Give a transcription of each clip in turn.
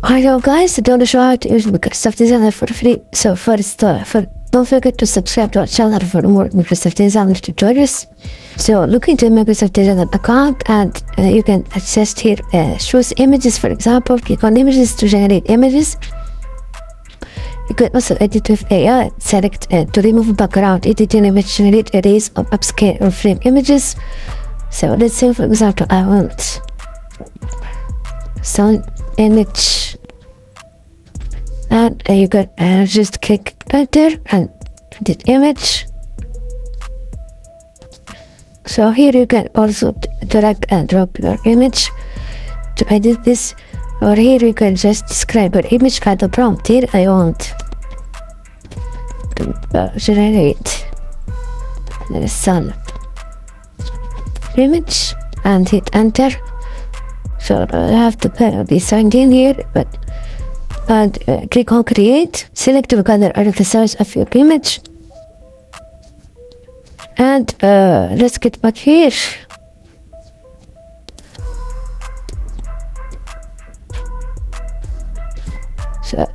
Hi guys, don't show how to use Microsoft Designer for free. So first, don't forget to subscribe to our channel for more Microsoft Designer tutorials. So look into Microsoft Designer account and you can access here choose images. For example, click on images to generate images. You can also edit with AI. Select to remove background, edit an image, generate arrays of upscale or frame images. So let's say for example I want some image, and you can just click right there and edit image. So here you can also drag and drop your image to edit this, or here you can just describe your image by the prompt. Here I want to generate the sun image and hit enter. So I have to be signed in here, but and click on create, select the color or the size of your image, and let's get back here. So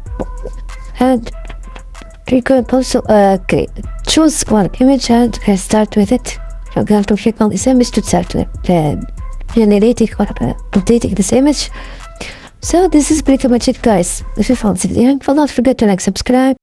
and you can also choose one image and start with it. You're going to click on this image to start generating or updating this image. So this is pretty much it, guys. If you found this video, don't forget to like, subscribe.